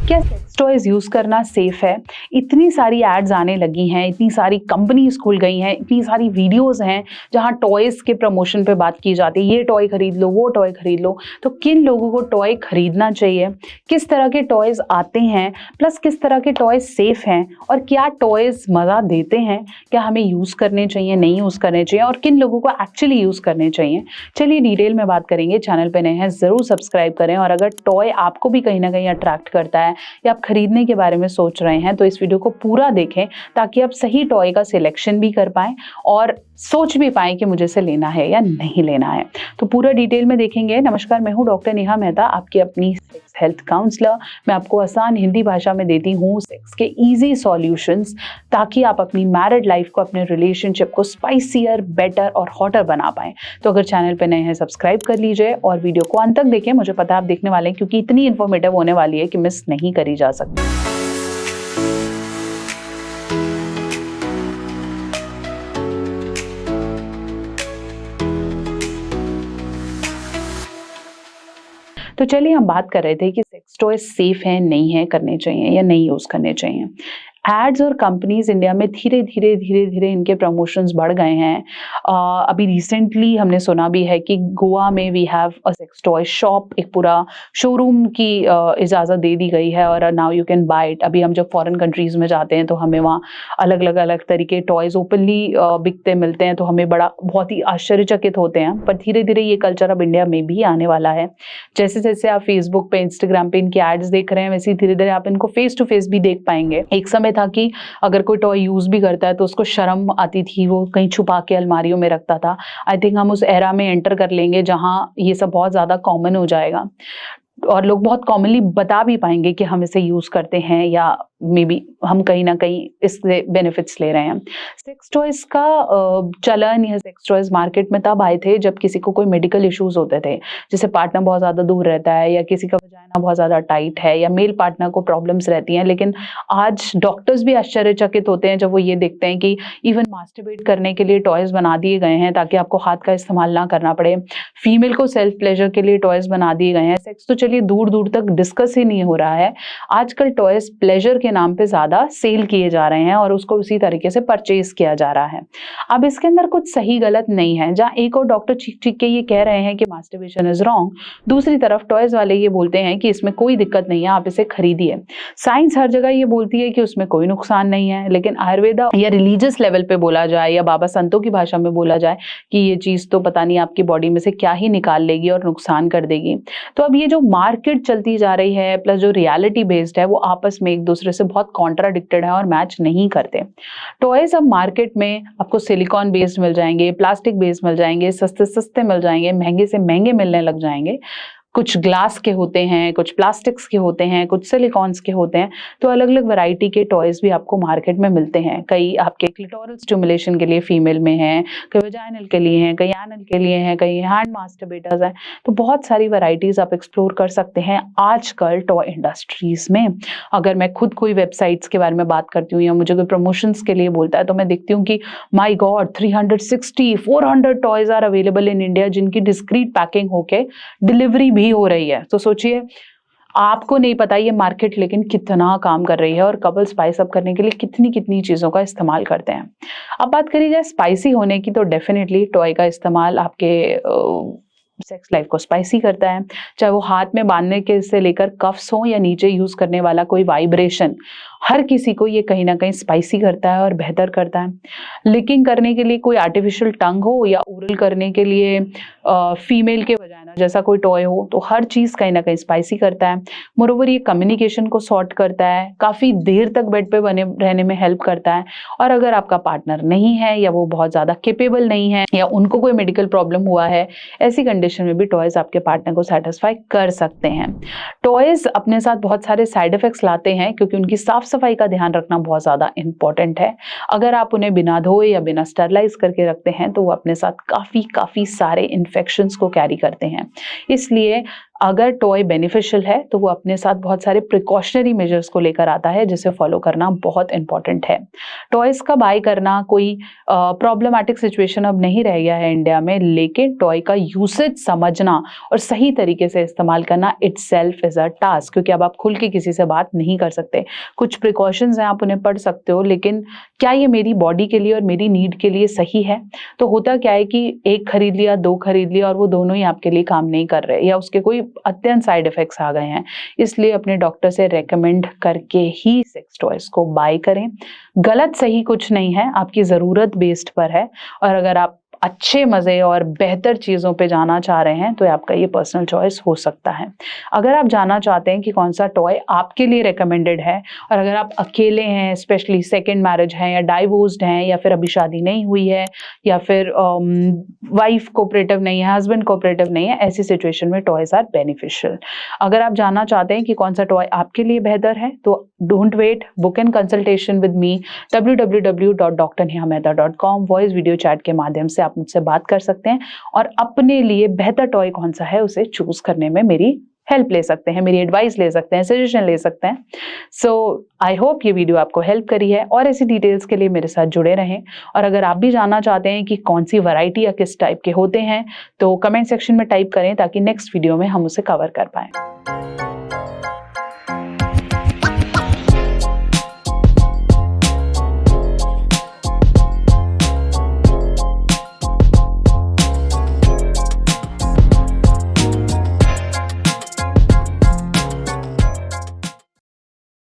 क्या sex toys use करना safe है? इतनी सारी एड्स आने लगी हैं, इतनी सारी कंपनीज खुल गई हैं, इतनी सारी वीडियोस हैं जहां टॉयज के प्रमोशन पे बात की जाती है। ये टॉय खरीद लो, वो टॉय खरीद लो। तो किन लोगों को टॉय खरीदना चाहिए, किस तरह के टॉयज आते हैं, प्लस किस तरह के टॉयज सेफ हैं, और क्या टॉयज मजा देते हैं, क्या हमें यूज करने चाहिए, नहीं यूज करने चाहिए, और किन लोगों को एक्चुअली यूज करने चाहिए, चलिए डिटेल में बात करेंगे। चैनल पे नए हैं जरूर सब्सक्राइब करें, और अगर टॉय आपको भी कहीं ना कहीं अट्रैक्ट करता है या आप खरीदने के बारे में सोच रहे हैं तो इस वीडियो को पूरा देखें ताकि आप सही टॉय का सिलेक्शन भी कर पाएं और सोच भी पाएं कि मुझे इसे लेना है या नहीं लेना है। तो पूरा डिटेल में देखेंगे। नमस्कार, मैं हूं डॉक्टर नेहा मेहता, आपकी अपनी सेक्स हेल्थ काउंसलर। मैं आपको आसान हिंदी भाषा में देती हूँ सेक्स के इजी सॉल्यूशंस, ताकि आप अपनी मैरिड लाइफ को, अपने रिलेशनशिप को स्पाइसियर, बेटर और हॉटर बना पाएं। तो अगर चैनल पे नए हैं सब्सक्राइब कर लीजिए और वीडियो को अंत तक देखें। मुझे पता है आप देखने वाले हैं क्योंकि इतनी इन्फॉर्मेटिव होने वाली है कि मिस नहीं करी जा सकती। तो चलिए हम बात कर रहे थे कि सेक्स टॉय सेफ है, नहीं है, करने चाहिए या नहीं यूज करने चाहिए। एड्स और कंपनीज इंडिया में धीरे धीरे इनके प्रमोशंस बढ़ गए हैं। अभी रिसेंटली हमने सुना भी है कि गोवा में we have a sex toy shop, एक पूरा शोरूम की इजाज़त दे दी गई है और now you can buy it. अभी हम जब फॉरेन कंट्रीज में जाते हैं तो हमें वहाँ अलग तरीके टॉयज ओपनली बिकते मिलते हैं, तो हमें बहुत ही आश्चर्यचकित होते हैं। पर धीरे धीरे ये कल्चर अब इंडिया में भी आने वाला है। जैसे जैसे आप फेसबुक पे, इंस्टाग्राम पे इनकी एड्स देख रहे हैं, वैसे धीरे धीरे आप इनको फेस टू फेस भी देख पाएंगे। एक समय था कि अगर कोई टॉय यूज भी करता है तो उसको शर्म आती थी, वो कहीं छुपा के अलमारियों में रखता था। आई थिंक हम उस एरा में एंटर कर लेंगे जहां ये सब बहुत ज्यादा कॉमन हो जाएगा और लोग बहुत कॉमनली बता भी पाएंगे कि हम इसे यूज करते हैं या मे बी हम कहीं ना कहीं इससे बेनिफिट्स ले रहे हैं। सेक्स टॉयज का चलन या सेक्स टॉयज मार्केट में तब आए थे जब किसी को कोई मेडिकल इश्यूज होते थे, जैसे पार्टनर बहुत ज्यादा दूर रहता है या किसी का वजाइना बहुत ज्यादा टाइट है या मेल पार्टनर को प्रॉब्लम्स रहती हैं। लेकिन आज डॉक्टर्स भी आश्चर्यचकित होते हैं जब वो ये देखते हैं कि इवन मास्टरबेट करने के लिए टॉयज बना दिए गए हैं ताकि आपको हाथ का इस्तेमाल ना करना पड़े। फीमेल को सेल्फ प्लेजर के लिए टॉयज बना दिए गए हैं। सेक्स तो चलिए दूर दूर तक डिस्कस ही नहीं हो रहा है। आजकल टॉयज प्लेजर के नाम पे ज्यादा सेल किए जा रहे हैं और उसको उसी तरीके से परचेज किया जा रहा है। अब इसके अंदर कुछ सही गलत नहीं है। जहां एक और डॉक्टर चीख चीख के ये कह रहे हैं कि मास्टरबेशन इज रॉन्ग, दूसरी तरफ टॉयज वाले ये बोलते हैं कि इसमें कोई दिक्कत नहीं है, आप इसे खरीदिए। साइंस हर जगह ये बोलती है कि उसमें कोई नुकसान नहीं है, लेकिन आयुर्वेदा या रिलीजियस लेवल पे बोला जाए या बाबा संतों की भाषा में बोला जाए कि ये चीज तो पता नहीं आपकी बॉडी में से क्या ही निकाल लेगी और नुकसान कर देगी। तो अब ये जो मार्केट चलती जा रही है प्लस जो रियलिटी बेस्ड है वो आपस में एक दूसरे से बहुत कॉन्ट्राडिक्टेड है और मैच नहीं करते। टॉयज अब मार्केट में आपको सिलिकॉन बेस्ड मिल जाएंगे, प्लास्टिक बेस्ड मिल जाएंगे, सस्ते सस्ते मिल जाएंगे, महंगे से महंगे मिलने लग जाएंगे। कुछ ग्लास के होते हैं, कुछ प्लास्टिक्स के होते हैं, कुछ सिलिकॉन्स के होते हैं। तो अलग अलग वैरायटी के टॉयज भी आपको मार्केट में मिलते हैं। कई आपके क्लिटोरल स्टिमुलेशन के लिए फीमेल में हैं, कई वजाइनल के लिए हैं, कई एनल के लिए हैं, कई हैंड मास्टरबेटर्स हैं। तो बहुत सारी वैरायटीज आप एक्सप्लोर कर सकते हैं आजकल टॉय इंडस्ट्रीज में। अगर मैं खुद कोई वेबसाइट्स के बारे में बात करती हूँ या मुझे कोई प्रमोशंस के लिए बोलता है तो मैं देखती हूँ कि my God 360 400 toys are available in India जिनकी डिस्क्रीट पैकिंग होके डिलीवरी भी हो रही है। तो सोचिए, आपको नहीं पता ये मार्केट लेकिन कितना काम कर रही है और कपल स्पाइस अप करने के लिए कितनी कितनी चीजों का इस्तेमाल करते हैं। अब बात करी जाए स्पाइसी होने की, तो डेफिनेटली टॉय का इस्तेमाल आपके सेक्स लाइफ को स्पाइसी करता है। चाहे वो हाथ में बांधने के से लेकर कफ्स हो या नीचे यूज करने वाला कोई वाइब्रेशन, हर किसी को ये कहीं ना कहीं स्पाइसी करता है और बेहतर करता है। लिकिंग करने के लिए कोई आर्टिफिशियल टंग हो या ओरल करने के लिए फीमेल के वजाइना जैसा कोई टॉय हो, तो हर चीज कहीं ना कहीं स्पाइसी करता है। मोरोवर ये कम्युनिकेशन को सॉर्ट करता है, काफी देर तक बेड पे बने रहने में हेल्प करता है। और अगर आपका पार्टनर नहीं है या वो बहुत ज्यादा केपेबल नहीं है या उनको कोई मेडिकल प्रॉब्लम हुआ है, ऐसी कंडीशन में भी टॉयज आपके पार्टनर को सेटिस्फाई कर सकते हैं। टॉयज अपने साथ बहुत सारे साइड इफेक्ट्स लाते हैं क्योंकि उनकी साफ सफाई का ध्यान रखना बहुत ज्यादा इंपॉर्टेंट है। अगर आप उन्हें बिना धोए या बिना स्टरलाइज करके रखते हैं तो वो अपने साथ काफी सारे इन्फेक्शंस को कैरी करते हैं। इसलिए अगर टॉय बेनिफिशियल है तो वो अपने साथ बहुत सारे प्रिकॉशनरी मेजर्स को लेकर आता है, जिसे फॉलो करना बहुत इंपॉर्टेंट है। टॉयज का बाय करना कोई प्रॉब्लमेटिक सिचुएशन अब नहीं रह गया है इंडिया में, लेकिन टॉय का यूसेज समझना और सही तरीके से इस्तेमाल करना इटसेल्फ इज अ टास्क, क्योंकि अब आप खुल के किसी से बात नहीं कर सकते। कुछ प्रिकॉशंस हैं, आप उन्हें पढ़ सकते हो, लेकिन क्या ये मेरी बॉडी के लिए और मेरी नीड के लिए सही है? तो होता क्या है कि एक खरीद लिया, दो खरीद लिया और वो दोनों ही आपके लिए काम नहीं कर रहे, या उसके कोई अत्यंत साइड इफेक्ट्स आ गए हैं। इसलिए अपने डॉक्टर से रेकमेंड करके ही सेक्स टॉयज को बाय करें। गलत सही कुछ नहीं है, आपकी ज़रूरत बेस्ड पर है। और अगर आप अच्छे मज़े और बेहतर चीज़ों पे जाना चाह रहे हैं तो आपका ये पर्सनल चॉइस हो सकता है। अगर आप जानना चाहते हैं कि कौन सा टॉय आपके लिए रिकमेंडेड है, और अगर आप अकेले हैं, स्पेशली सेकंड मैरिज हैं या डाइवोर्स्ड हैं, या फिर अभी शादी नहीं हुई है, या फिर वाइफ कोऑपरेटिव नहीं है, हस्बैंड कोऑपरेटिव नहीं है, ऐसी सिचुएशन में टॉयज आर बेनिफिशियल। अगर आप जानना चाहते हैं कि कौन सा टॉय आपके लिए बेहतर है तो don't wait, book in consultation with me www.drnehamehta.com। Voice video chat के माध्यम से आप मुझसे बात कर सकते हैं और अपने लिए बेहतर टॉय कौन सा है उसे चूज करने में मेरी हेल्प ले सकते हैं, मेरी एडवाइस ले सकते हैं, सजेशन ले सकते हैं। सो आई होप ये वीडियो आपको हेल्प करी है, और ऐसी डिटेल्स के लिए मेरे साथ जुड़े रहें। और अगर आप भी जानना चाहते हैं कि कौन सी वैरायटी या किस टाइप के होते हैं तो कमेंट सेक्शन में टाइप करें, ताकि नेक्स्ट वीडियो में हम उसे कवर कर पाएं।